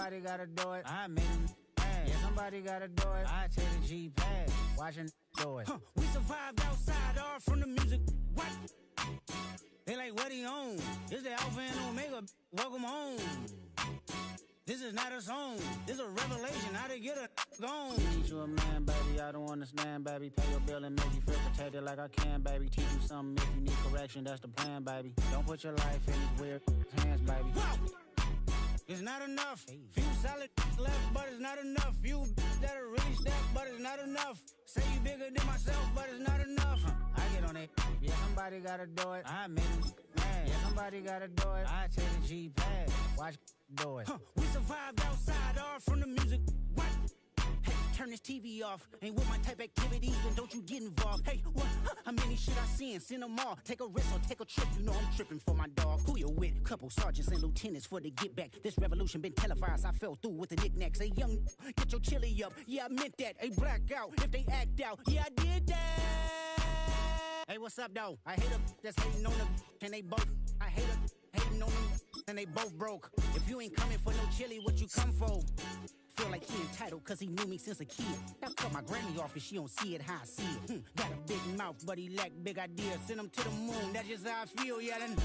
somebody gotta do it. I made him mad. Yeah, somebody gotta do it. I take the G-pad, watching do it. We survived outside, all from the music. What? They like, what he on? This the Alpha and Omega. Welcome home. This is not a song. This is a revelation. How to get a gone. Teach you a man, baby. I don't understand, baby. Pay your bill and make you feel protected like I can, baby. Teach you something if you need correction. That's the plan, baby. Don't put your life in these weird hands, baby. Whoa! It's not enough. Few solid left, but it's not enough. Few that are really step, but it's not enough. Say you bigger than myself, but it's not enough. I get on it. Yeah, somebody gotta do it. I made him mad. Yeah, somebody gotta do it. I take the G-pad, watch do it. We survived outside, all from the music. What? Hey, turn this TV off. Ain't with my type activities, then don't you get involved. Hey, what? How many shit I seen? Send them all. Take a risk or take a trip. You know I'm tripping for my dog. Who you with? Couple sergeants and lieutenants for the get back. This revolution been televised. I fell through with the knickknacks. Hey, young, get your chili up. Yeah, I meant that. Hey, black out if they act out. Yeah, I did that. Hey, what's up, though? I hate them that's hating on them, and they both. I hate them hating on them, and they both broke. If you ain't coming for no chili, what you come for? Feel like he entitled cause he knew me since a kid. I cut my granny off and she don't see it how I see it. Got a big mouth but he lack big ideas. Send him to the moon, that's just how I feel. Yeah, then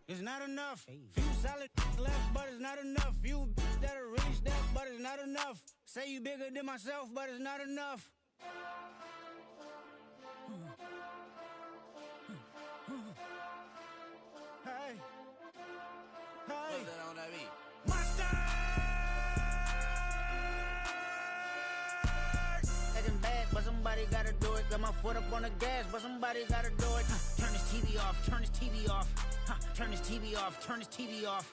it's not enough. Few solid left but it's not enough. Few that are really step but it's not enough. Say you bigger than myself but it's not enough. Hey, hey, Monster! But somebody gotta do it. Got my foot up on the gas, but somebody gotta do it. Turn this TV off, turn this TV off. Turn this TV off, turn this TV off.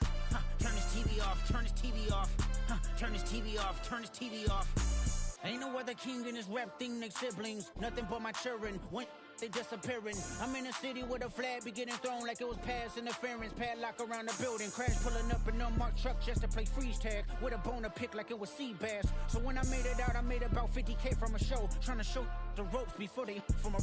Turn this TV off, turn this TV off. Turn this TV off, turn this TV off. Ain't no other king in this rap thing, they siblings. Nothing but my children. When they disappearing. I'm in a city with a flag be getting thrown like it was pass interference. Padlock around the building. Crash pulling up an unmarked truck just to play freeze tag. With a boner pick like it was sea bass. So when I made it out, I made about 50K from a show. Trying to show the ropes before they from a...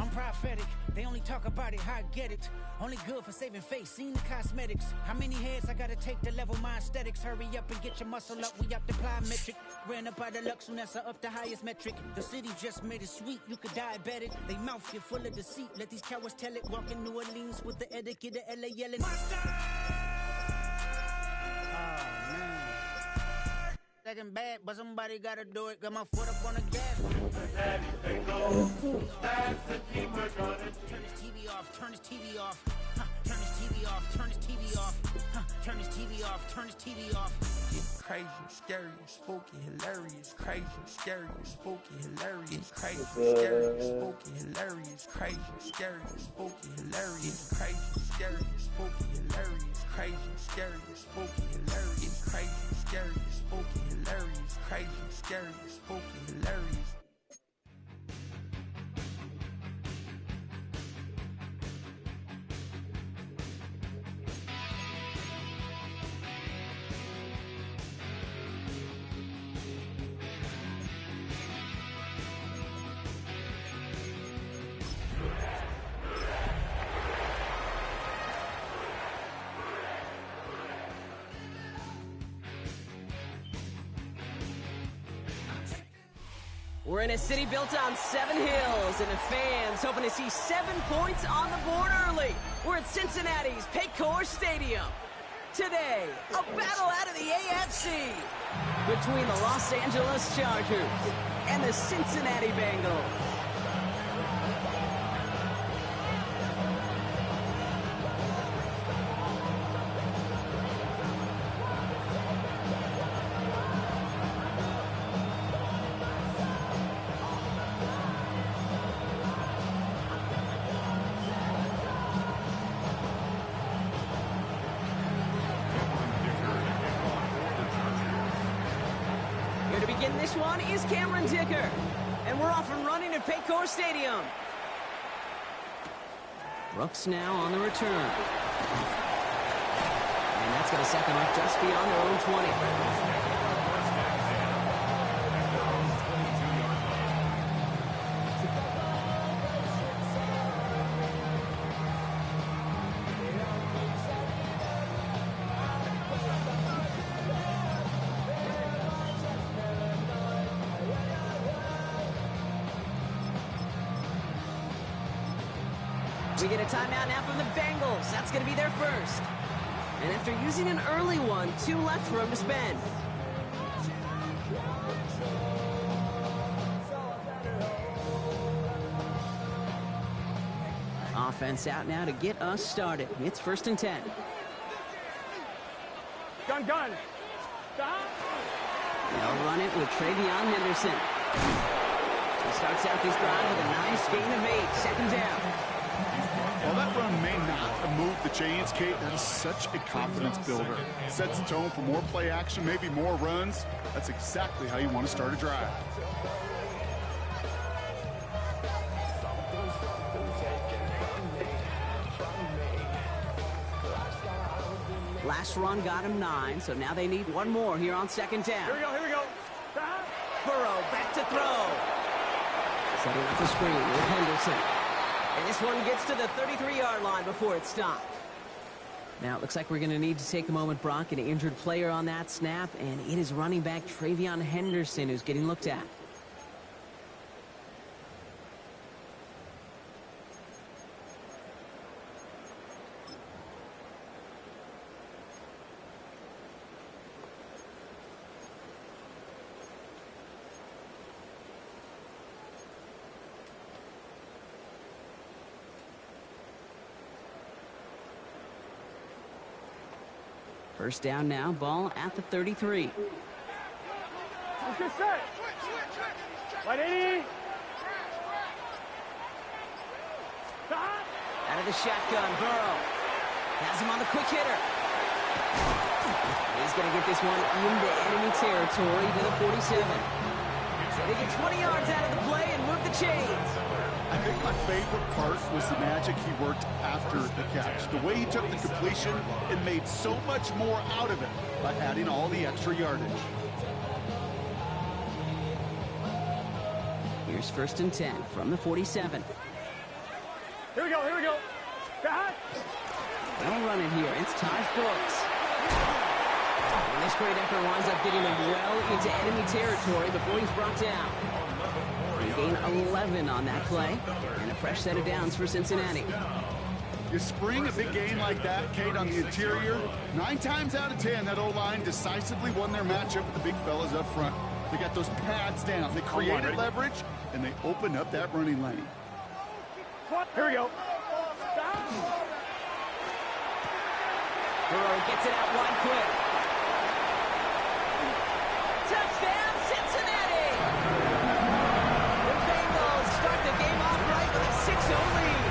I'm prophetic. They only talk about it, how I get it. Only good for saving face, seen the cosmetics. How many heads I gotta take to level my aesthetics? Hurry up and get your muscle up, we up the plyometric. Ran up out of luck, soon as I up the highest metric. The city just made it sweet, you could diabetic. They mouth get full of deceit, let these cowards tell it. Walk in New Orleans with the etiquette of LA yelling. Monster! Oh, man. Second bad, but somebody gotta do it. Got my foot up on the gas. Turn this TV off, turn this TV off. Turn this TV off, turn this TV off. Turn this TV off, turn this TV off. Crazy, scary, spooky, hilarious. Crazy, scary, spooky, hilarious. Crazy, scary, spooky, hilarious. Crazy, scary, spooky, hilarious. Crazy, scary, spooky, hilarious. Crazy, scary, spooky, hilarious. Crazy, scary, spooky, hilarious. Crazy, scary, spooky, hilarious. We're in a city built on 7 hills, and the fans hoping to see 7 points on the board early. We're at Cincinnati's Paycor Stadium. Today, a battle out of the AFC between the Los Angeles Chargers and the Cincinnati Bengals. This one is Cameron Dicker, and we're off and running at Paycor Stadium. Brooks now on the return. And that's going to set them up just beyond their own 20. We get a timeout now from the Bengals. That's going to be their first. And after using an early one, 2 left for him to spend. Offense out now to get us started. It's 1st and 10. Gun. They'll run it with Travion Henderson. He starts out this drive with a nice gain of 8. 2nd down. While that run may not have moved the chains, Kate, that is such a confidence builder. Sets the tone for more play action, maybe more runs. That's exactly how you want to start a drive. Last run got him 9, so now they need one more here on 2nd down. Here we go. Burrow back to throw. Setting up the screen with Henderson. And this one gets to the 33-yard line before it's stopped. Now it looks like we're going to need to take a moment, Brock, an injured player on that snap, and it is running back Travion Henderson who's getting looked at. First down now, ball at the 33. Let's get set. 180. Out of the shotgun, Burrow has him on the quick hitter. He's going to get this one into enemy territory to the 47. They get 20 yards out of the play and move the chains. I think my favorite part was the magic he worked after the catch. The way he took the completion and made so much more out of it by adding all the extra yardage. Here's 1st and 10 from the 47. Here we go. They'll run it here. It's Taj Brooks. And this great effort winds up getting him well into enemy territory before he's brought down. They gain 11 on that play, and a fresh set of downs for Cincinnati. You spring a big game like that, Kate, on the interior, 9 times out of 10, that O-line decisively won their matchup with the big fellas up front. They got those pads down. They created leverage, and they opened up that running lane. Here we go. Burrow gets it out wide quick. Touchdown, Cincinnati! The Bengals start the game off right with a 6-0 lead.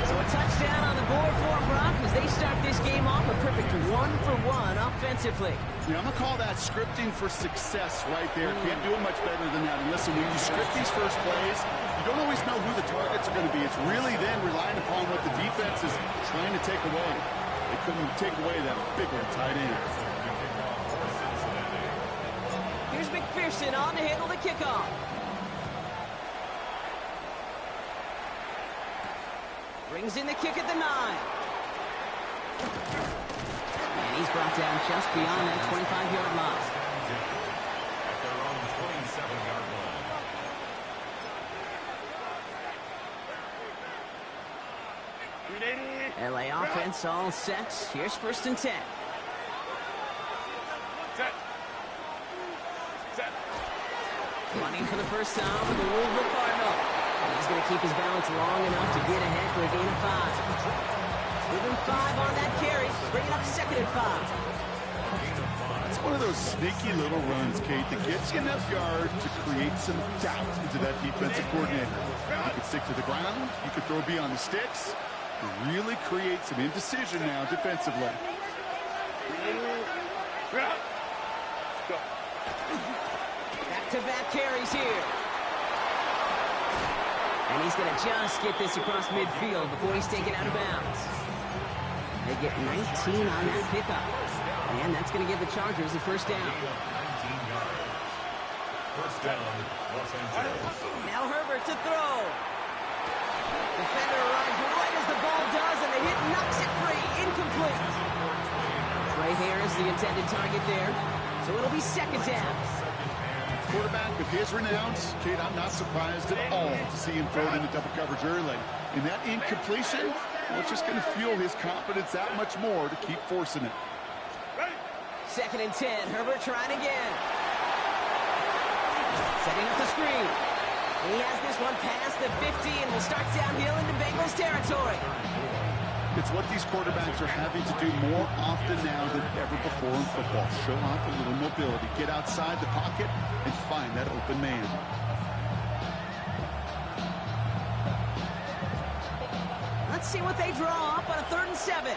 So a touchdown on the board for Brock as they start this game off a perfect 1-for-1 offensively. Yeah, I'm going to call that scripting for success right there. Can't do it much better than that. And listen, when you script these first plays, you don't always know who the targets are going to be. It's really then relying upon what the defense is trying to take away. They couldn't take away that bigger tight end. Here's McPherson on to handle the kickoff. Brings in the kick at the 9. And he's brought down just beyond that 25-yard line. At their own 27-yard line. LA offense all set. Here's 1st and 10. Set. Running for the first time with the Louisville Cardinal. And he's going to keep his balance long enough to get ahead for a gain of 5. Give him 5 on that carry. Bring it up 2nd and 5. It's one of those sneaky little runs, Kate, that gets you enough yards to create some doubt into that defensive coordinator. You could stick to the ground. You could throw beyond the sticks. You really create some indecision now defensively. Back-to-back carries here. And he's going to just get this across midfield before he's taken out of bounds. They get 19 on that pickup. And that's going to give the Chargers the first down. 19 yards. First down, Los Angeles. Now Herbert to throw. Defender arrives right as the ball does, and the hit knocks it free. Incomplete. Right here is the intended target there. So it'll be 2nd down. quarterback of his renowns, Kate, I'm not surprised at all to see him throw it into double coverage early. And that incompletion, well, it's just going to fuel his confidence that much more to keep forcing it. 2nd and 10. Herbert trying again. Setting up the screen. He has this one past the 50 and will start downhill into Bengals territory. It's what these quarterbacks are having to do more often now than ever before in football. Show off a little mobility, get outside the pocket, and find that open man. Let's see what they draw up on a 3rd and 7.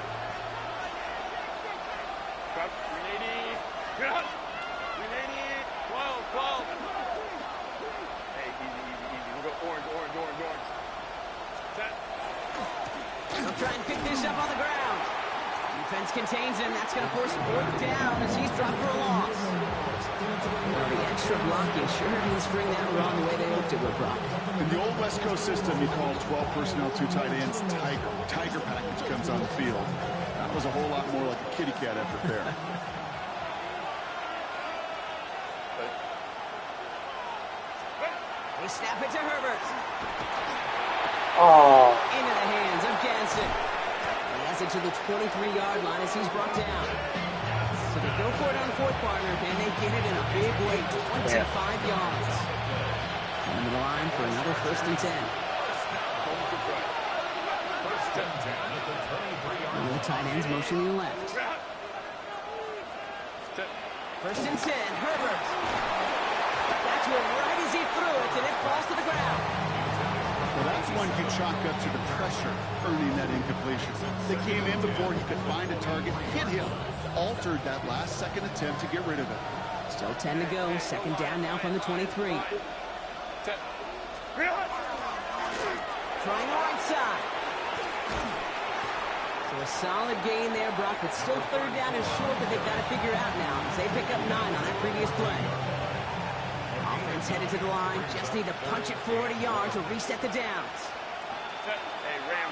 380. Good. 380. 12. Hey, easy. We'll go orange. Set. They'll try and pick this up on the ground. Defense contains him. That's going to force 4th down as he's dropped for a loss. Well, the extra blocking sure didn't spring that wrong the way they hoped it would, Brock. In the old West Coast system, you call 12 personnel, 2 tight ends, Tiger. Tiger package comes on the field. That was a whole lot more like a kitty cat effort there. They snap it to Herbert. Oh. Into the hands of Ganson. He has it to the 23-yard line as he's brought down. So they go for it on 4th, partner, and they get it in a big way, 25 yards. Coming to the line for another 1st and 10. 1st and 10 at the 23-yard line. The tight ends motioning to the left. 1st and 10, Herbert. That's one right as he threw it, and it falls to the ground. Well, that's one you chalk up to the pressure earning that incompletion. They came in before he could find a target, hit him, altered that last second attempt to get rid of it. Still 10 to go, 2nd down now from the 23. Trying the right side. So a solid gain there, Brock, but still 3rd down is short that they've got to figure out now as they pick up 9 on that previous play. Offense headed to the line, just need to punch it 40 yards to reset the downs. Hey, ram.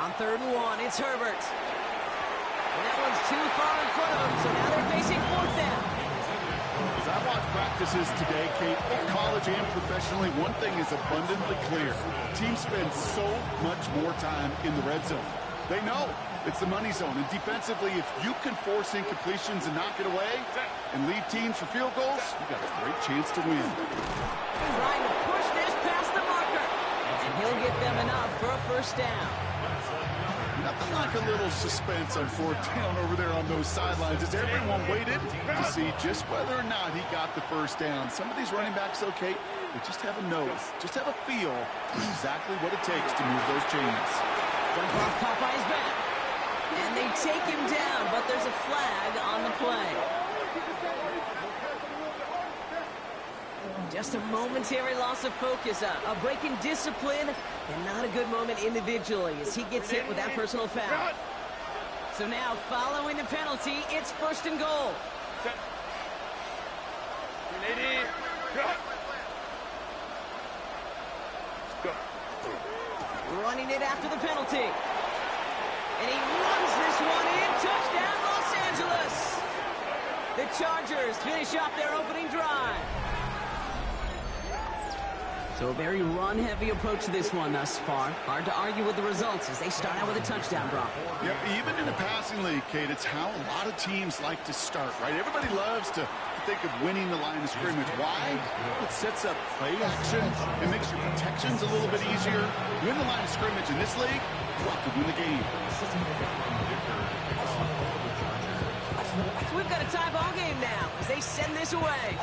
On 3rd and 1, it's Herbert. And that one's too far in front of him, so now they're facing 4th down. As I watch practices today, Kate, both college and professionally, one thing is abundantly clear. Teams spend so much more time in the red zone. They know it's the money zone. And defensively, if you can force incompletions and knock it away and lead teams for field goals, you got a great chance to win. Trying to push this past the marker. And he'll get them enough for a 1st down. Nothing like a little suspense on 4th down over there on those sidelines as everyone waited to see just whether or not he got the 1st down. Some of these running backs, okay, they just have a nose, just have a feel for exactly what it takes to move those chains. Jump off Popeye's back. And they take him down, but there's a flag on the play. Just a momentary loss of focus, a break in discipline, and not a good moment individually as he gets hit with that personal foul. So now, following the penalty, it's 1st and goal. 380. Running it after the penalty. And he runs this one in. Touchdown, Los Angeles. The Chargers finish off their opening drive. So a very run-heavy approach to this one thus far. Hard to argue with the results as they start out with a touchdown, Brock. Yep, even in a passing league, Kate, it's how a lot of teams like to start, right? Everybody loves to think of winning the line of scrimmage. Why? It sets up play action. It makes your protections a little bit easier. Win the line of scrimmage in this league, you have to win the game. So we've got a tie ball game now as they send this away.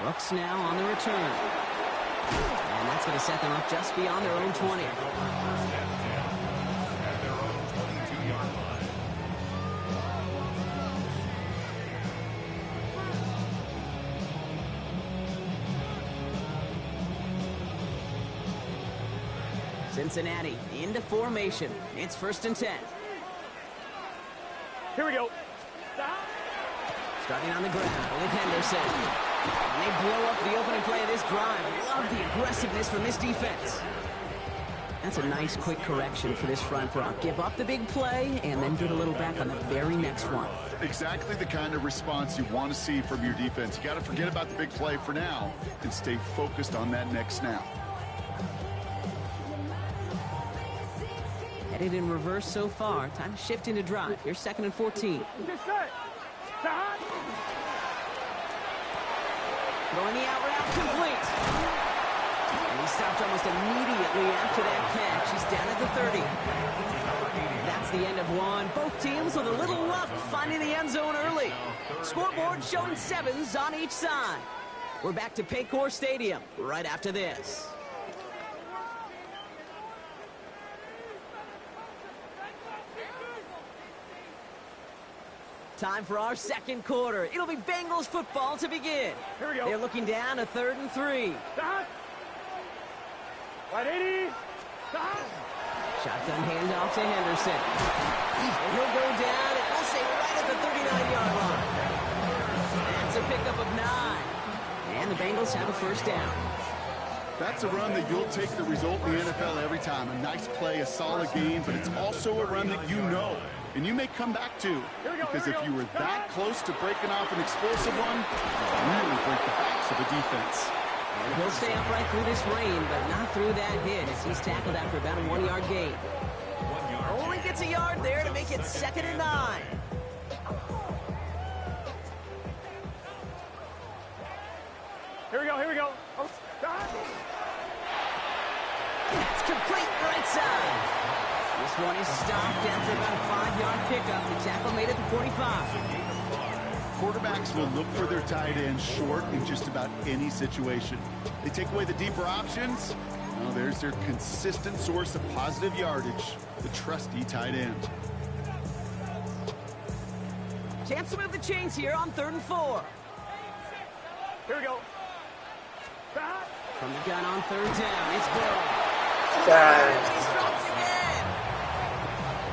Brooks now on the return. And that's going to set them up just beyond their own 20. At their own 22-yard line. Cincinnati into formation. It's 1st and 10. Here we go. Starting on the ground with Henderson. And they blow up the opening play of this drive. Love the aggressiveness from this defense. That's a nice quick correction for this front row. Give up the big play and then get a little back on the very next one. Exactly the kind of response you want to see from your defense. You got to forget about the big play for now and stay focused on that next snap. Headed in reverse so far. Time to shift into drive. Here's 2nd and 14. Throwing the out route complete. And he stopped almost immediately after that catch. He's down at the 30. That's the end of one. Both teams with a little luck finding the end zone early. Scoreboard showing 7s on each side. We're back to Paycor Stadium right after this. Time for our second quarter. It'll be Bengals football to begin. Here we go. They're looking down a 3rd and 3. Stop. 180. Stop. Shotgun handoff to Henderson. And he'll go down, and we'll say right at the 39-yard line. That's a pickup of 9. And the Bengals have a first down. That's a run that you'll take the result in the NFL every time. A nice play, a solid game, but it's also a run that you know and you may come back to. Because if you were that close to breaking off an explosive one, you really break the backs of the defense. And he'll stay upright through this rain, but not through that hit as he's tackled after about a 1-yard gain. Only gets a yard there to make it 2nd and 9. Here we go. Here we go. Oh, stop. That's complete right side. This one is stopped after about a 5-yard pickup. The tackle made it to 45. Quarterbacks will look for their tight end short in just about any situation. They take away the deeper options. Well, there's their consistent source of positive yardage, the trusty tight end. Chance to move the chains here on 3rd and 4. Here we go. Stop. From the gun on 3rd down, it's Burrow. He strikes again.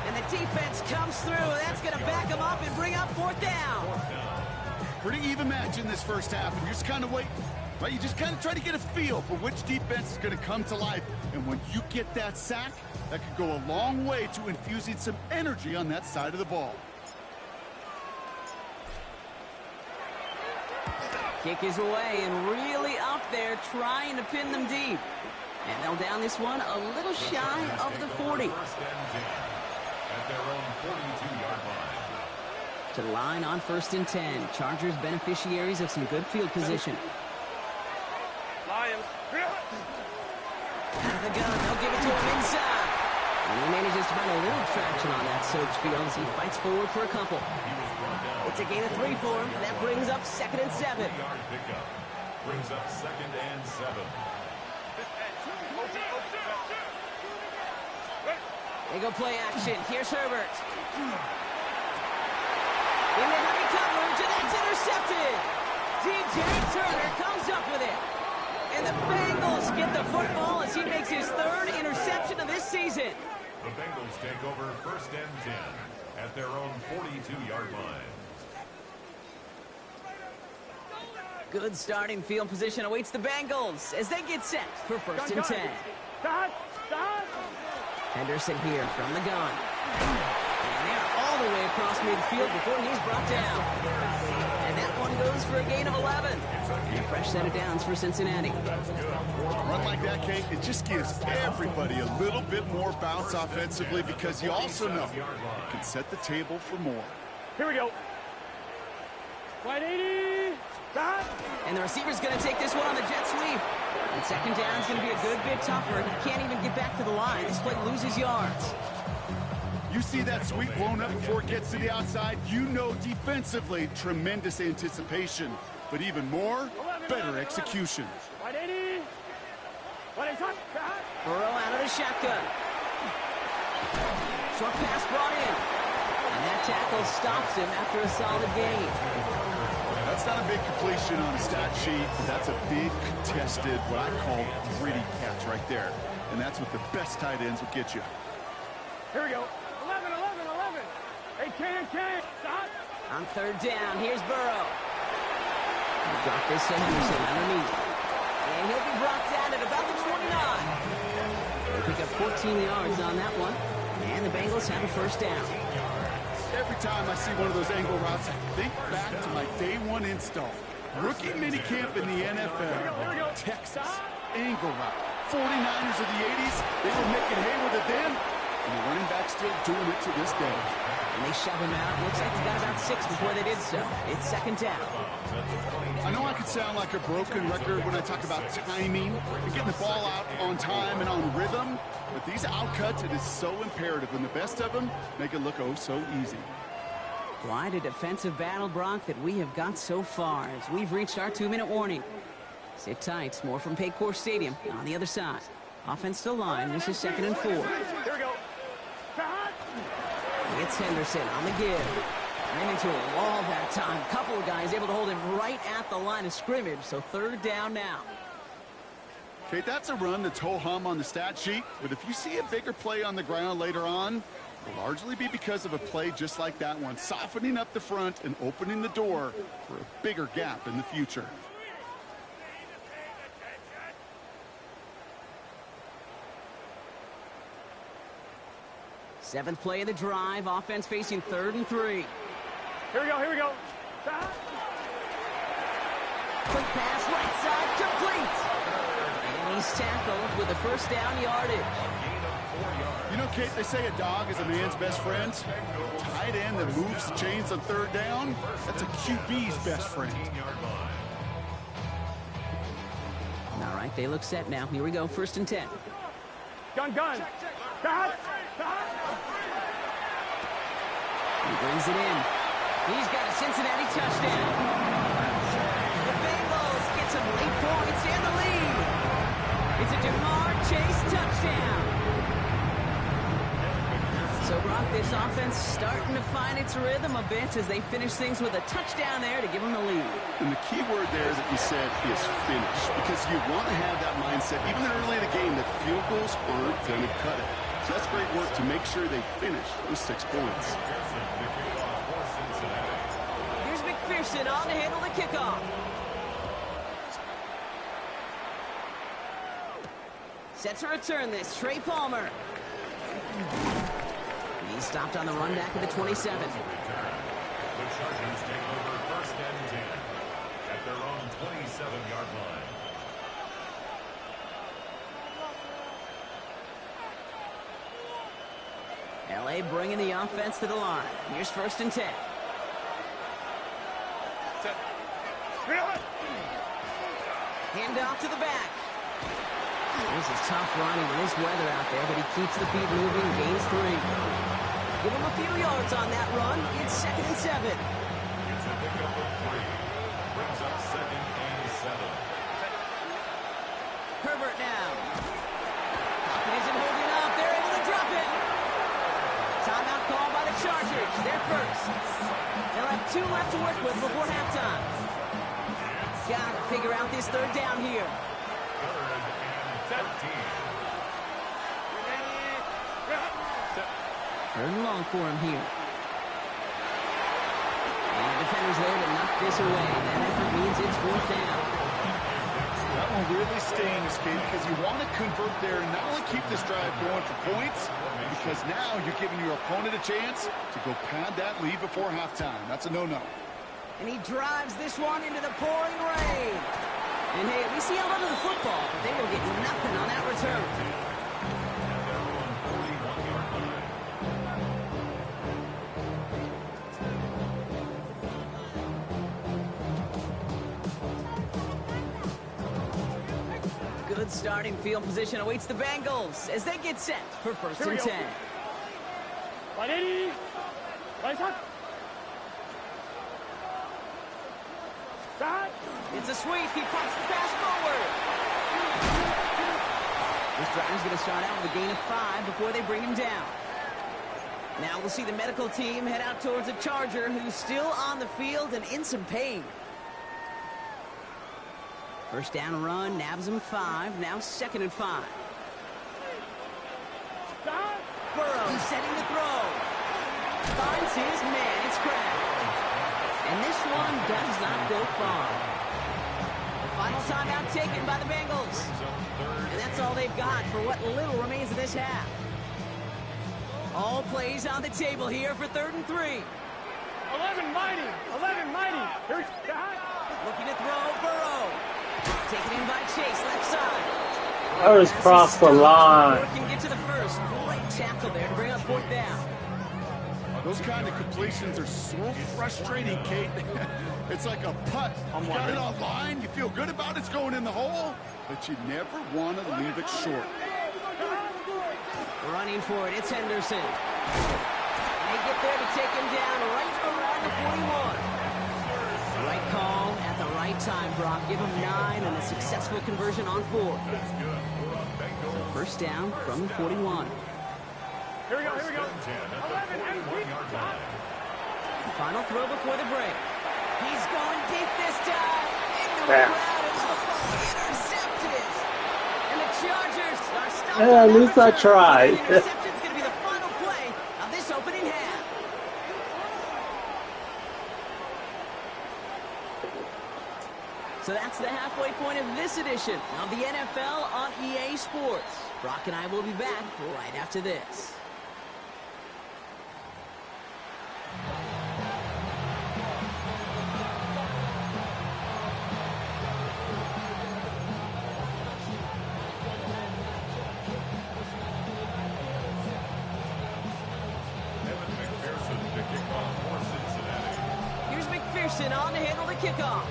And the defense comes through. That's going to back him up and bring up 4th down. Pretty even match in this first half, and you're just kind of waiting. Right? You just kind of try to get a feel for which defense is going to come to life. And when you get that sack, that could go a long way to infusing some energy on that side of the ball. Kick is away and really up there trying to pin them deep. And they'll down this one a little shy of the 40. At their own 42-yard line. To the line on 1st and 10. Chargers beneficiaries of some good field position. Lions. Out of the gun, they'll give it to him inside. And he manages to find a little traction on that soaked field as he fights forward for a couple. It's a gain of 3 for him, and that brings up 2nd and 7. Yard pickup. Brings up 2nd and 7. They go play action. Here's Herbert. In the heavy coverage, and that's intercepted. DJ Turner comes up with it. And the Bengals get the football as he makes his 3rd interception of this season. The Bengals take over 1st and 10 at their own 42-yard line. Good starting field position awaits the Bengals as they get set for 1st and 10. Stop. Stop. Henderson here from the gun. And they're all the way across midfield before he's brought down. And that one goes for a gain of 11. And a fresh set of downs for Cincinnati. A run like that, Kate, it just gives everybody a little bit more bounce offensively because you also know it can set the table for more. Here we go. 180. Stop. And the receiver's going to take this one on the jet sweep. And 2nd down is going to be a good bit tougher. He can't even get back to the line. This play loses yards. You see that sweep blown up before it gets to the outside, you know defensively, tremendous anticipation. But even more, better execution. 180. 180. Burrow out of the shotgun. Short pass brought in. And that tackle stops him after a solid gain. That's not a big completion on a stat sheet, but that's a big contested, what I call gritty catch right there. And that's what the best tight ends will get you. Here we go. 11. Hey, K. Stop. On 3rd down, here's Burrow. He'll drop this to Henderson underneath. And he'll be brought down at about the 29. Pick up 14 yards on that one. And the Bengals have a first down. Every time I see one of those angle routes, I think back to my day one install. Rookie minicamp in the NFL. Texas angle route. 49ers of the 80s, they were making hay with it then, and the running back's still doing it to this day. And they shove him out. Looks like he got about 6 before they did so. It's second down. I know I could sound like a broken record when I talk about timing and getting the ball out on time and on rhythm, but these outcuts, it is so imperative, and the best of them make it look oh so easy. Quite a defensive battle, Brock, that we have got so far as we've reached our 2-minute warning. Sit tight. More from Paycor Stadium on the other side. Offense still line. This is 2nd and 4. Here we go. It's Henderson on the give. Ran into a wall that time. Couple of guys able to hold him right at the line of scrimmage. So 3rd down now. Okay, that's a run that's ho-hum on the stat sheet, but if you see a bigger play on the ground later on, it'll largely be because of a play just like that one, softening up the front and opening the door for a bigger gap in the future. Seventh play of the drive. Offense facing 3rd and 3. Here we go, here we go. Quick pass right side, complete. And he's tackled with a first down yardage. You know, Kate, they say a dog is a man's best friend. Tight end that moves the chains on 3rd down, that's a QB's best friend. All right, they look set now. Here we go, 1st and 10. Gun. He brings it in. He's got a Cincinnati touchdown. The Bengals get some late points and the lead. It's a Jamar Chase touchdown. So, Brock, this offense starting to find its rhythm a bit as they finish things with a touchdown there to give them the lead. And the key word there that you said is finish, because you want to have that mindset, even early in the game, that field goals aren't going to cut it. So that's great work to make sure they finish with 6 points. Here's McPherson on to handle the kickoff. Set to return this, Trey Palmer. He's stopped on the run back at the 27. The Chargers take over 1st and 10 at their own 27-yard line. LA bringing the offense to the line. Here's 1st and 10. Hand off to the back. This is tough running in this weather out there, but he keeps the feet moving, gains 3. Give him a few yards on that run. It's 2nd and 7. It's a pickup of 3. Brings up 2nd and 7. Herbert now. Pocket isn't holding up. They're able to drop it. Timeout call by the Chargers. They're first. They'll have 2 left to work with before halftime. Got to figure out this 3rd down here. 3rd and 13. 3rd and long for him here. And the defender's there to knock this away. That effort means it's 4th down. That one really stings, Kate, because you want to convert there and not only keep this drive going for points, because now you're giving your opponent a chance to go pad that lead before halftime. That's a no-no. And he drives this one into the pouring rain. And hey, at least he held onto the football, but they will get nothing on that return. Good starting field position awaits the Bengals as they get set for 1st and 10. It's a sweep. He pops the pass forward. This drive is going to start out with a gain of 5 before they bring him down. Now we'll see the medical team head out towards a Charger who's still on the field and in some pain. First down run, nabs him 5. Now 2nd and 5. Burrow setting the throw. Finds his man. It's Crab. And this one does not go far. The Final timeout taken by the Bengals. And that's all they've got for what little remains of this half. All plays on the table here for 3rd and 3. 11 mighty. 11 mighty. Here's Looking to throw, Burrow. Taken in by Chase, left side. That was crossed the line. Can get to the first. Great tackle there to bring up 4th down. Those kind of completions are so frustrating, Kate. It's like a putt. You got it on line, you feel good about it's going in the hole, but you never want to leave it short. Running for it, it's Henderson. They get there to take him down right around the 41. Right call at the right time, Brock. Give him 9 and a successful conversion on 4. So first down from the 41. Here we go. 11 Final throw before the break. He's going deep this time. Into the crowd. It's intercepted. And the Chargers are stopped. At least I tried. Interception's going to be the final play of this opening half. So that's the halfway point of this edition of the NFL on EA Sports. Brock and I will be back right after this. Here's McPherson on to handle the kickoff.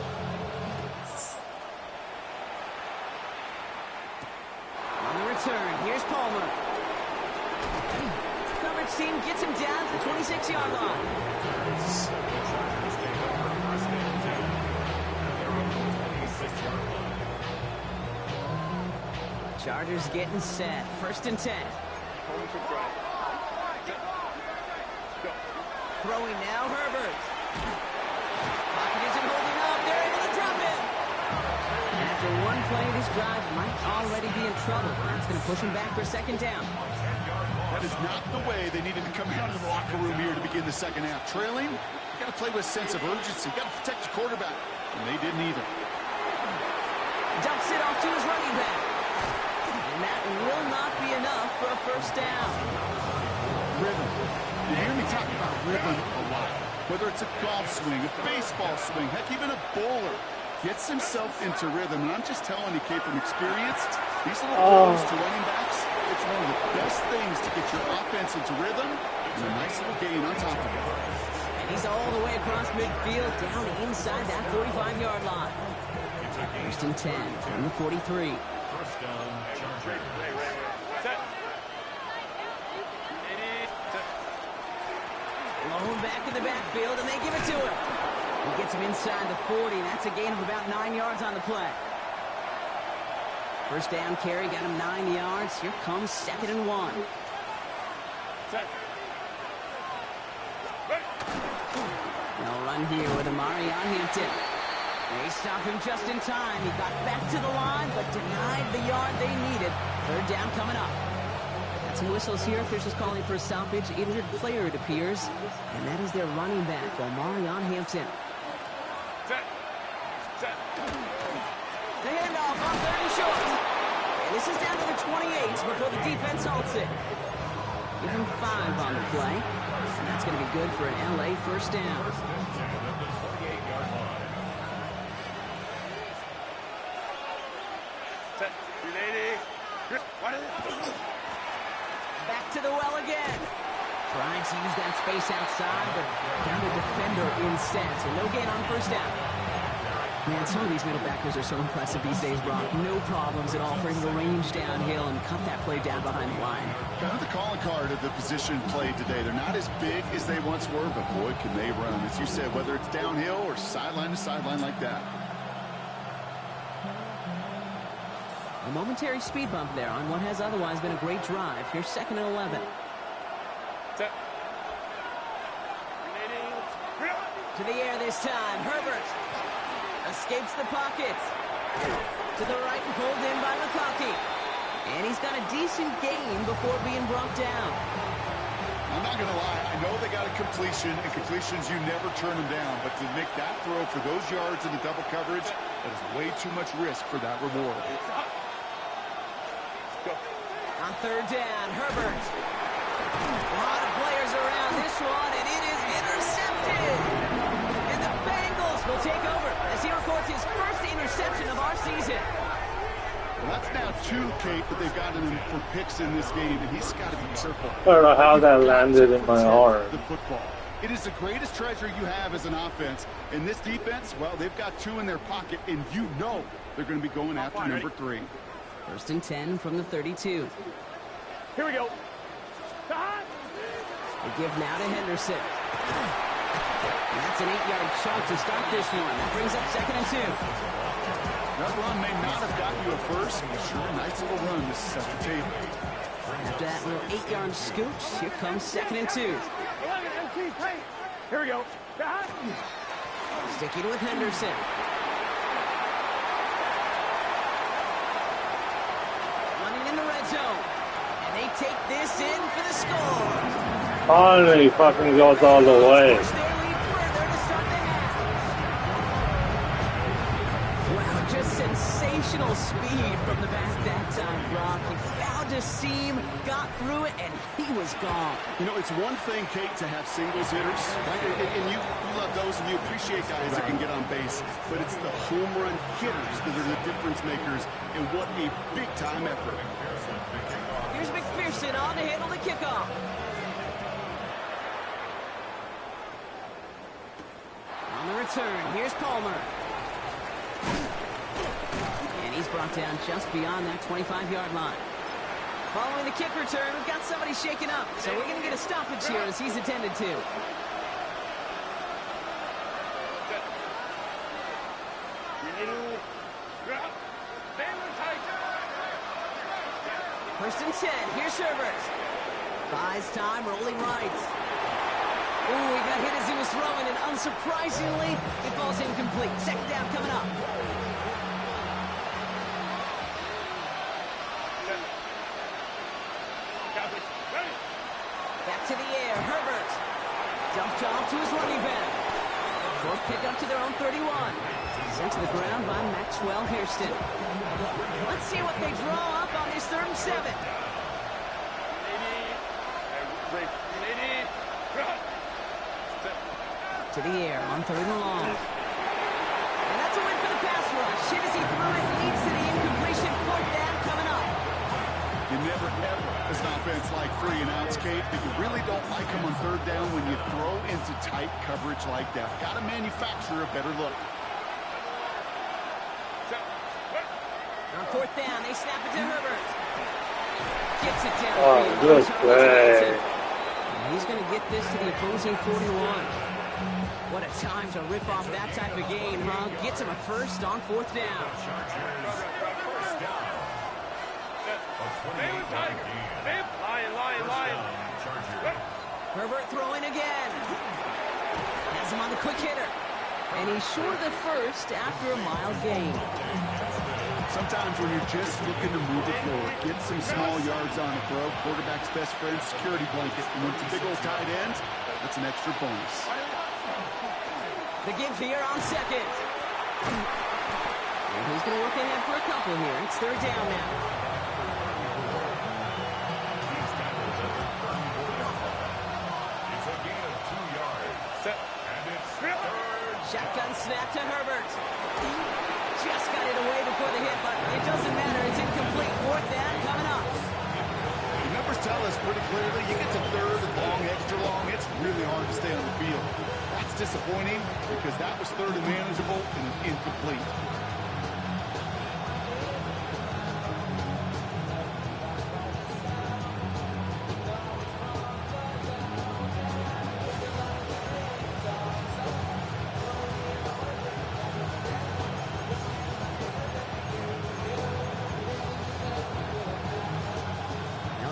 On the return, here's Palmer. Coverage team gets him down at the 26-yard line. Chargers getting set. 1st and 10. Throwing now, Herbert. Pocket isn't holding up. They're able to drop it. And after one play, this drive might already be in trouble. That's going to push him back for 2nd down. That is not the way they needed to come out of the locker room here to begin the second half. Trailing, you got to play with a sense of urgency. You got to protect your quarterback. And they didn't either. Dumps it off to his running back. And that will not be enough for a 1st down. Rhythm. You hear me talk about rhythm a lot. Whether it's a golf swing, a baseball swing, heck, even a bowler gets himself into rhythm. And I'm just telling you, Kate, from experience, these little throws to running backs, it's one of the best things to get your offense into rhythm and a nice little gain on top of it. And he's all the way across midfield, down inside that 45-yard line. 1st and 10 from the 43. First down, Chargers. Blown back in the backfield, and they give it to him. He gets him inside the 40. That's a gain of about 9 yards on the play. 1st down carry, got him 9 yards. Here comes 2nd and 1. They'll run here with Amari on Hampton. They stop him just in time. He got back to the line, but denied the yard they needed. 3rd down coming up. Got some whistles here. Officials calling for a stoppage. Injured player, it appears. And that is their running back, Amari on Hampton. The handoff on 3rd and short. And this is down to the 28 before the defense halts it. Give him 5 on the play. And that's going to be good for an LA 1st down. Back to the well again. Trying to use that space outside, but found a defender instead. So no gain on 1st down. Man, some of these middle backers are so impressive these days, Brock. No problems at all for him to range downhill and cut that play down behind the line. Kind of the calling card of the position played today. They're not as big as they once were, but boy, can they run. As you said, whether it's downhill or sideline to sideline like that. A momentary speed bump there on what has otherwise been a great drive. Here's 2nd and 11. To the air this time. Herbert escapes the pocket. To the right and pulled in by McConkey. And he's got a decent gain before being brought down. I'm not going to lie. I know they got a completion, and completions, you never turn them down. But to make that throw for those yards in the double coverage, that is way too much risk for that reward. On third down, Herbert. A lot of players around this one, and it is intercepted. And the Bengals will take over as he records his first interception of our season. Well, that's now 2, Kate, that they've gotten him for picks in this game, and he's got to be careful. I don't know how that landed in my arm. The football. It is the greatest treasure you have as an offense. And this defense, well, they've got 2 in their pocket, and you know they're going to be going after number 3. First and 10 from the 32. Here we go. They give now to Henderson. And that's an 8-yard chunk to start this one. That brings up second and 2. That run may not have gotten you a first, but sure, nice little run to set the table. After that little 8-yard scooch, here comes second and 2. Here we go. Sticking with Henderson. Running in the red zone. And they take this in for the score. Finally fucking goes all the way. Push their lead further to start the half. Wow, just sensational speed from the back that time, Brock. He found a seam, got through it, and he was gone. You know, it's one thing, Kate, to have singles hitters, right? And you love those, and you appreciate guys that can get on base. But it's the home run hitters that are the difference makers, and what a big-time effort. Here's McPherson on to handle the kickoff. On the return, here's Palmer. And he's brought down just beyond that 25-yard line. Following the kick return, we've got somebody shaken up. So we're going to get a stoppage here as he's attended to. First and 10, here's Herbert. Buys time, rolling right. Ooh, he got hit as he was throwing, and unsurprisingly, it falls incomplete. Second down coming up. Back to the air, Herbert. Dumped off to his running back. Fourth pick up to their own 31. Sent to the ground by Maxwell Hairston. Let's see what they draw up on this 3rd and 7. To the air on 3rd and long. And that's a win for the pass rush. Hit as he threw it, leads to the incompletion. 4th down coming up. You never, ever, as an offense, like 3 and outs, Kate, but you really don't like them on 3rd down when you throw into tight coverage like that. Got to manufacture a better look. On 4th down, they snap it to Herbert. Gets it down. Oh, good play. He's going to get this to the opposing 41. What a time to rip off that type of gain, huh? Gets him a first on 4th down. Herbert throwing again. Has him on the quick hitter. And he's short of the first after a mild gain. Sometimes when you're just looking to move the floor, get some small yards on the throw, quarterback's best friend, security blanket. And when it's a big old tight end, that's an extra bonus. The give here on 2nd. And he's going to work ahead for a couple here. It's 3rd down now. It's a gain of 2 yards. And it's 3rd. Shotgun snap to Herbert. Just got it away before the hit, but it doesn't matter. It's incomplete. 4th down coming up. The numbers tell us pretty clearly, you get to 3rd and long, extra long, it's really hard to stay on the field. That's disappointing because that was 3rd and manageable and incomplete.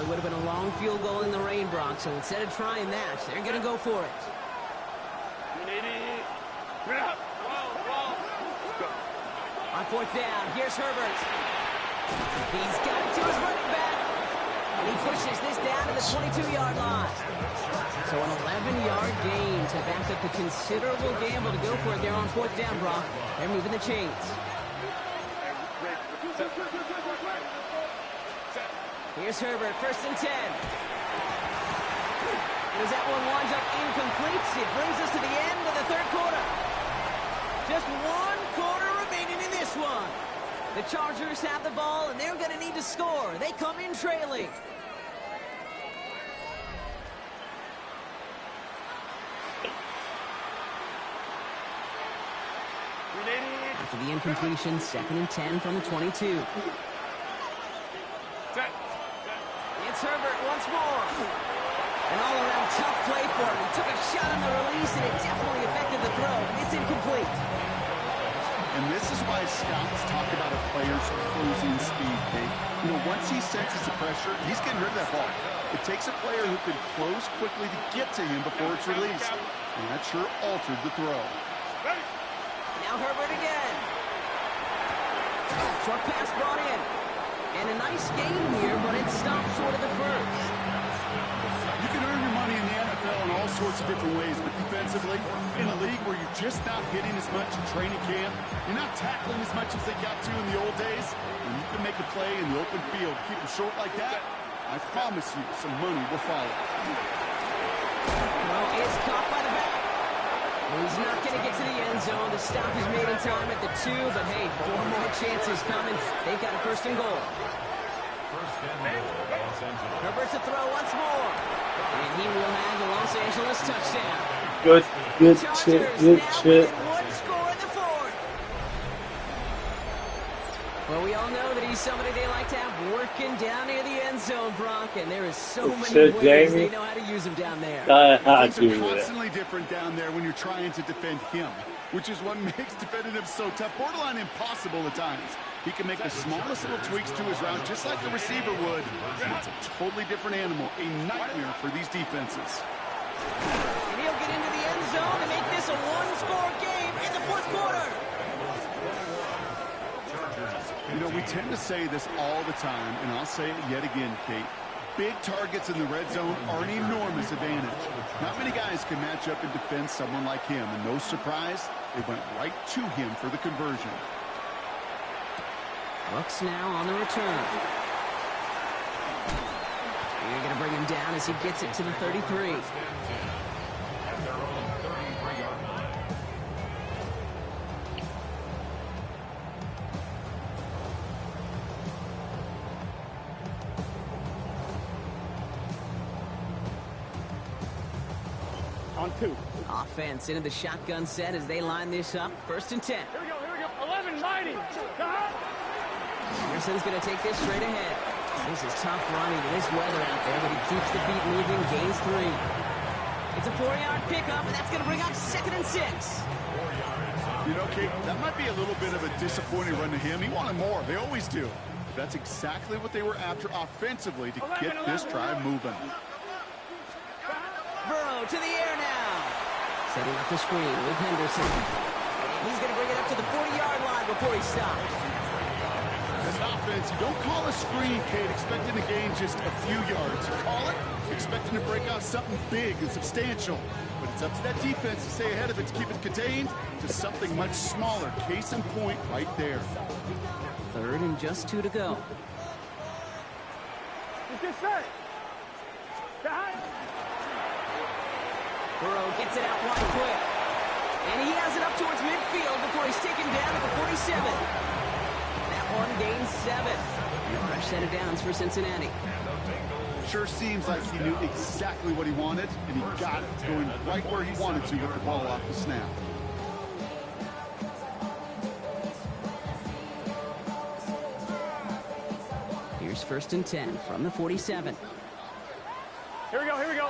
Would have been a long field goal in the rain, Brock, so instead of trying that, they're going to go for it. On 4th down, here's Herbert. He's got it to his running back. And he pushes this down to the 22-yard line. So an 11-yard gain to back up the considerable gamble to go for it there on 4th down, Brock. They're moving the chains. Here's Herbert, 1st and 10. And as that one winds up incomplete, it brings us to the end of the 3rd quarter. Just 1 quarter remaining in this one. The Chargers have the ball, and they're going to need to score. They come in trailing. After the incompletion, 2nd and 10 from the 22. It's Herbert once more. An all-around tough play for him. He took a shot on the release, and it definitely affected the throw. It's incomplete. And this is why scouts talk about a player's closing speed, Kate. You know, once he senses the pressure, he's getting rid of that ball. It takes a player who can close quickly to get to him before it's released. And that sure altered the throw. Now Herbert again. Short pass brought in. And a nice game here, but it stopped short of the first. You can earn your money in the NFL in all sorts of different ways, but defensively, in a league where you're just not hitting as much in training camp, you're not tackling as much as they got to in the old days, and you can make a play in the open field, keep them short like that, I promise you some money will follow. Well, it's caught by the back. Well, he's not going to get to the end zone. The stop is made in time at the 2, but hey, 4 more chances coming. They've got a 1st and goal. Herbert's a throw once more. And he will have the Los Angeles touchdown. Good shit, good shit. One score in the 4th. Well, we all know that he's somebody they like to have working down near the end zone, Brock, and there is so many ways they know how to use him down there. Things are constantly different down there when you're trying to defend him, which is what makes defending him so tough, borderline impossible at times. He can make the smallest little tweaks to his route just like a receiver would, and it's a totally different animal, a nightmare for these defenses. And he'll get into the end zone to make this a 1-score game in the 4th quarter. You know, we tend to say this all the time, and I'll say it yet again, Kate. Big targets in the red zone are an enormous advantage. Not many guys can match up and defend someone like him, and no surprise, they went right to him for the conversion. Bucks now on the return. They're going to bring him down as he gets it to the 33. On 2. Offense into the shotgun set as they line this up. 1st and 10. Here we go. 11, mighty. Anderson's going to take this straight ahead. This is tough running in this weather out there, but he keeps the feet moving, gains 3. It's a 4-yard pickup, and that's going to bring up 2nd and 6. You know, Kate, that might be a little bit of a disappointing run to him. He wanted more. They always do. But that's exactly what they were after offensively to get this drive moving. Burrow to the air now. Setting up the screen with Henderson. He's going to bring it up to the 40-yard line before he stops. As an offense, you don't call a screen, Kate, expecting to gain just a few yards. You call it expecting to break out something big and substantial. But it's up to that defense to stay ahead of it, to keep it contained to something much smaller. Case in point right there. 3rd and just 2 to go. He's just set. Burrow gets it out wide quick. And he has it up towards midfield before he's taken down at the 47. That one gains 7. And a fresh set of downs for Cincinnati. Sure seems like he knew exactly what he wanted, and he got it, going right where he wanted to with the ball off the snap. Here's 1st and 10 from the 47. Here we go.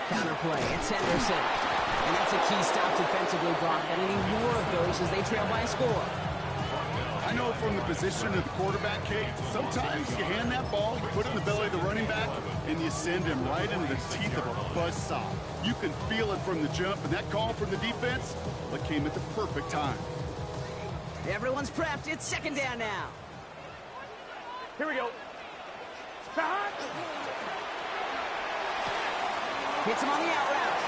Counter play, it's Henderson. And that's a key stop defensively, Brock. And any more of those as they trail by a score. I know from the position of the quarterback, Kate, sometimes you hand that ball, you put it in the belly of the running back, and you send him right into the teeth of a buzzsaw. You can feel it from the jump, and that call from the defense, well, it came at the perfect time. Everyone's prepped. It's 2nd down now. Here we go. Shot. Hits him on the out route.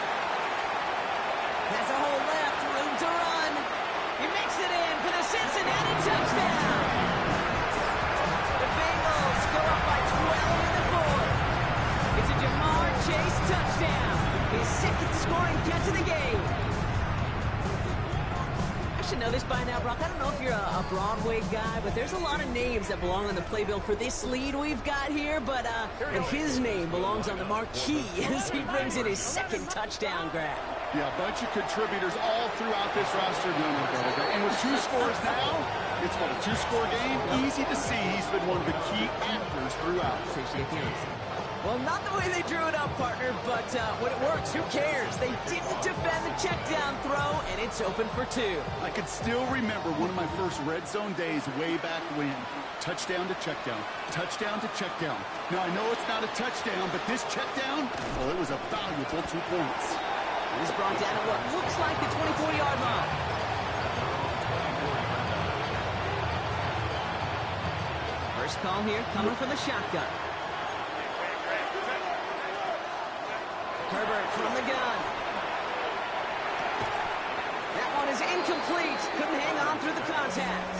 Has a hole left, room to run. He makes it in for the Cincinnati touchdown. The Bengals go up by 12 in the fourth. It's a Jamar Chase touchdown. His second scoring catch of the game. I should know this by now, Brock. I don't know if you're a Broadway guy, but there's a lot of names that belong on the playbill for this lead we've got here, but his name belongs on the marquee as he brings in his second touchdown grab. Yeah, a bunch of contributors all throughout this roster. And with 2 scores now, it's what, a 2-score game? Easy to see he's been one of the key actors throughout. Appreciate the answer. Well, not the way they drew it up, partner, but when it works, who cares? They didn't defend the check down throw, and it's open for 2. I can still remember one of my first red zone days way back when. Touchdown to check down. Touchdown to check down. Now, I know it's not a touchdown, but this check down, well, it was a valuable 2 points. He's brought down at what looks like the 24-yard line. First call here coming from the shotgun. Herbert from the gun. That one is incomplete. Couldn't hang on through the contact.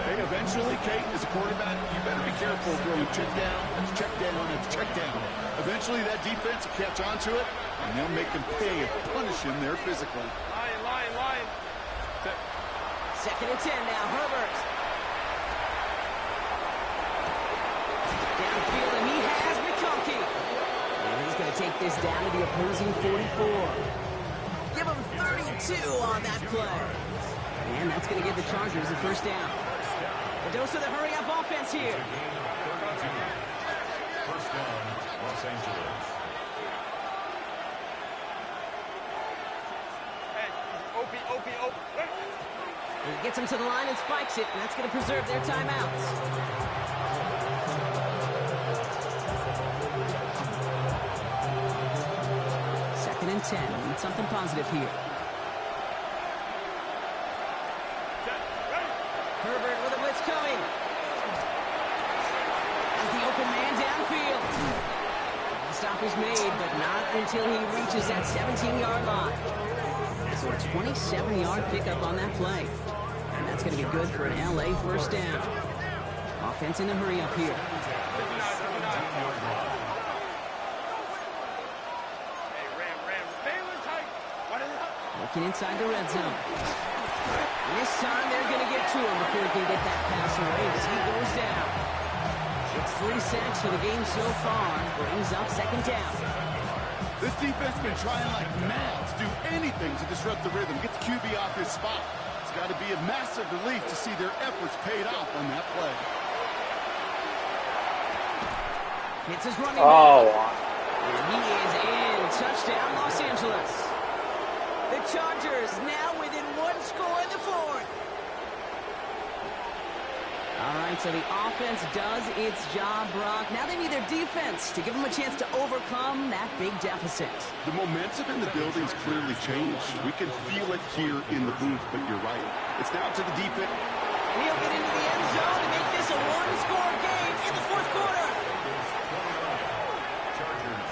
Hey, eventually, Kate, as a quarterback, you better be careful throwing check down, it's check down, it's check down. Eventually, that defense will catch on to it, and they'll make them pay and punish him there physically. Line. Second and 10 now, Herbert. Downfield, and he has McConkey. And he's going to take this down to the opposing 44. Give him 32 on that play. And that's going to give the Chargers the first down. A dose of the hurry-up offense here. First down, Los Angeles. He gets him to the line and spikes it, and that's going to preserve their timeouts. Second and 10. Need something positive here. Herbert with a blitz coming. As the open man downfield. The stop is made, but not until he reaches that 17-yard line. So a 27-yard pickup on that play. And that's going to be good for an LA first down. Offense in a hurry up here. Looking inside the red zone. And this time they're going to get to him before he can get that pass away as he goes down. It's 3 sacks for the game so far. Brings up second down. This defense has been trying like mad to do anything to disrupt the rhythm, get the QB off his spot. It's got to be a massive relief to see their efforts paid off on that play. Hits his running back. And he is in. Touchdown, Los Angeles. The Chargers now within 1 score in the fourth. All right, so the offense does its job, Brock. Now they need their defense to give them a chance to overcome that big deficit. The momentum in the building's clearly changed. We can feel it here in the booth, but you're right. It's down to the defense. And he'll get into the end zone and make this a 1-score game in the fourth quarter.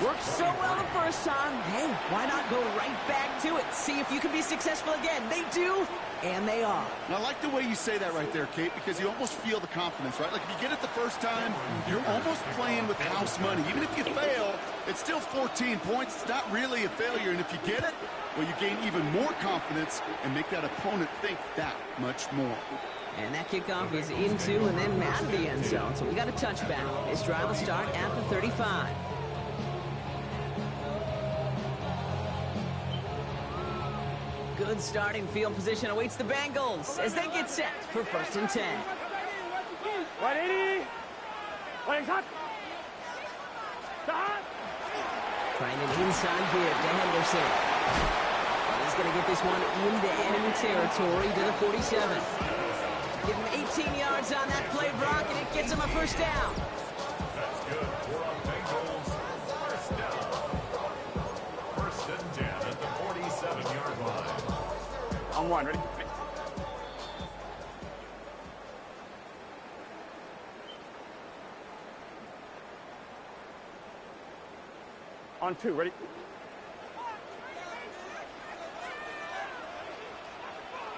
Worked so well the first time. Hey, why not go right back to it? See if you can be successful again. They do, and they are. And I like the way you say that right there, Kate, because you almost feel the confidence, right? Like if you get it the first time, you're almost playing with house money. Even if you fail, it's still 14 points. It's not really a failure. And if you get it, well, you gain even more confidence and make that opponent think that much more. And that kickoff is into and then out of the end zone. So we got a touchback. This drive will start at the 35. Good starting field position awaits the Bengals as they get set for first and 10. 180. Legs hot. Trying an inside give to Henderson. He's going to get this one into enemy territory to the 47. Give him 18 yards on that play, Brock, and it gets him a first down. That's good for a Bengals first down. First and 10 at the 47-yard line. On one, ready? On 2, ready?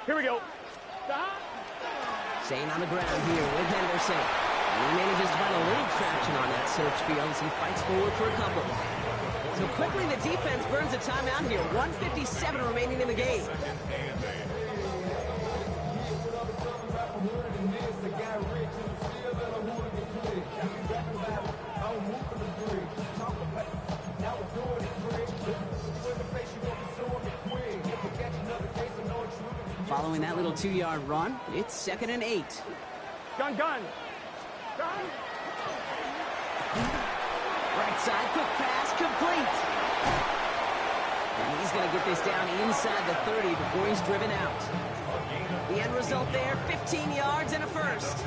Here we go. Stop. Staying on the ground here with Henderson. And he manages to find a little traction on that search field as he fights forward for a couple. So quickly the defense burns a timeout here. 1:57 remaining in the game. Following that little 2-yard run, it's 2nd and 8. Gun. Gun. Right side, quick pass, complete. And he's going to get this down inside the 30 before he's driven out. The end result there, 15 yards and a first.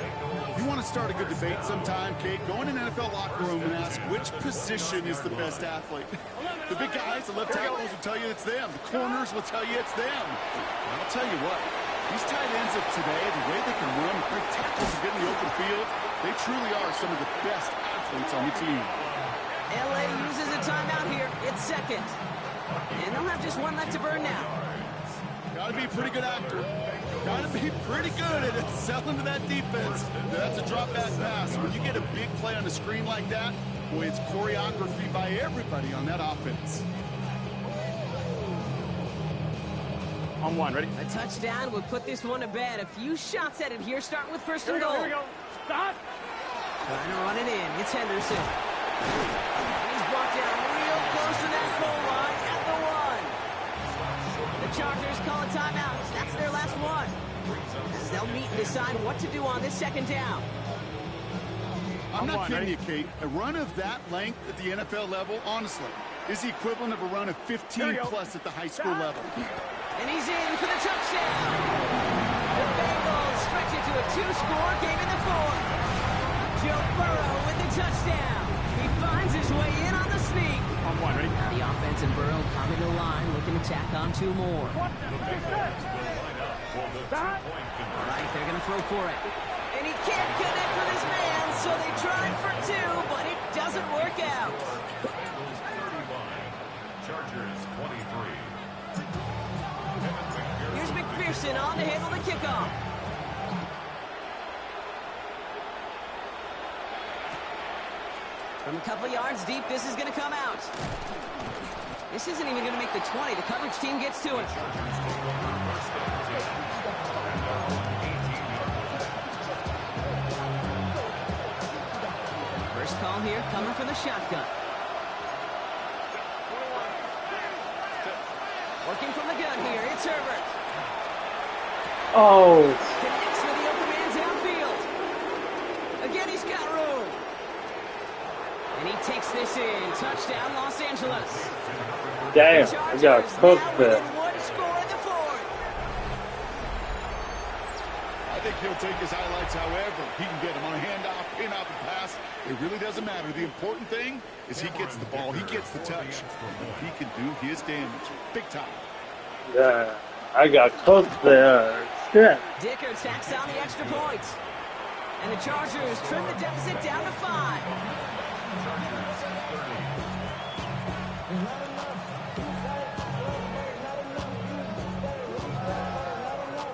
You want to start a good debate sometime, Kate? Go in an NFL locker room and ask which position is the best athlete. The big guys, the left tackles will tell you it's them. The corners will tell you it's them. And I'll tell you what, these tight ends of today, the way they can run, break tackles and get in the open field, they truly are some of the best athletes on the team. LA uses a timeout here. It's 2nd. And they'll have just one left to burn now. Got to be a pretty good actor. Got to be pretty good at selling to that defense. That's a drop back pass. When you get a big play on the screen like that, boy, it's choreography by everybody on that offense. On 1, ready? A touchdown would put this one to bed. A few shots at it here, starting with 1st and goal. Here we go. Stop. Trying to run it in. It's Henderson. And he's brought down real close to that goal line at the 1. The Chargers call a timeout. That's their last one. As they'll meet and decide what to do on this 2nd down. I'm not kidding you, Kate. A run of that length at the NFL level, honestly, is the equivalent of a run of 15+ at the high school level. And he's in for the touchdown. The Bengals stretch it to a 2-score game in the 4th. Joe Burrow with the touchdown. He finds his way in on the sneak. On 1, ready? Now the offense and Burrow coming to the line, looking to tack on 2 more. What? Stop. Right, they're going to throw for it. And he can't connect with his man, so they tried for 2, but it doesn't work out. Chargers 23. Here's McPherson on to handle the kickoff. From a couple yards deep, this is going to come out. This isn't even going to make the 20. The coverage team gets to it. First call here coming from the shotgun. Working from the gun here, it's Herbert. Oh. Connects with the open man downfield. Again, he's got room. And he takes this in. Touchdown, Los Angeles. Damn, I got cooked there. One score in the 4th. I think he'll take his highlights however he can get him on a handoff, pin off, and pass. It really doesn't matter. The important thing is he gets the ball. He gets the touch. He can do his damage. Big time. Yeah, I got cooked there. Shit. Dicker tacks on the extra point. And the Chargers trim the deficit down to 5.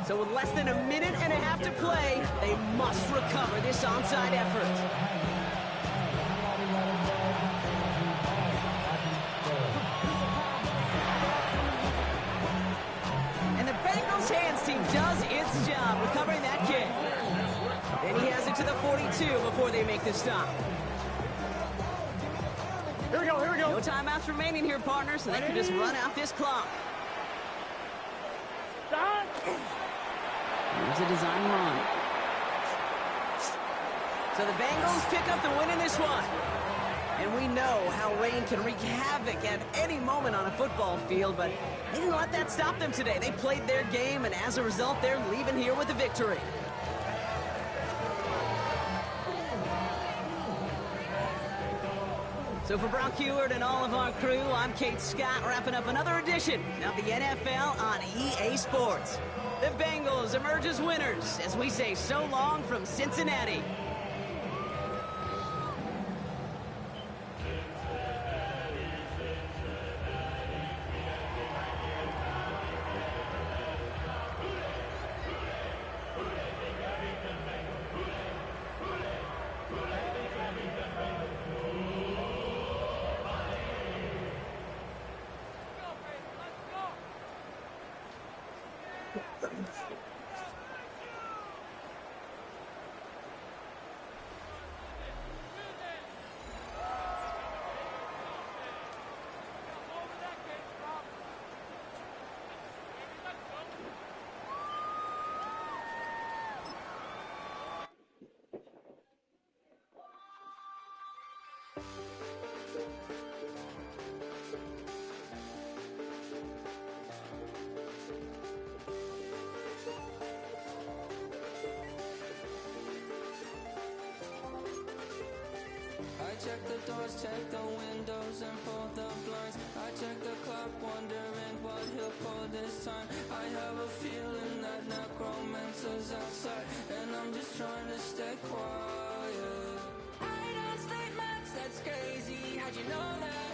So with less than a minute and a half to play, they must recover this onside effort. And the Bengals hands team does its job recovering that kick. And he has it to the 42 before they make the stop. Here we go. No timeouts remaining here, partners, so they can just run out this clock. Stop. Here's a design run. So the Bengals pick up the win in this one. And we know how rain can wreak havoc at any moment on a football field, but they didn't let that stop them today. They played their game, and as a result, they're leaving here with a victory. So for Brock Heward and all of our crew, I'm Kate Scott, wrapping up another edition of the NFL on EA Sports. The Bengals emerge as winners as we say so long from Cincinnati. I check the doors, check the windows, and pull the blinds. I check the clock, wondering what he'll pull this time. I have a feeling that necromancer's outside, and I'm just trying to stay quiet. I don't sleep much, that's crazy. How'd you know that?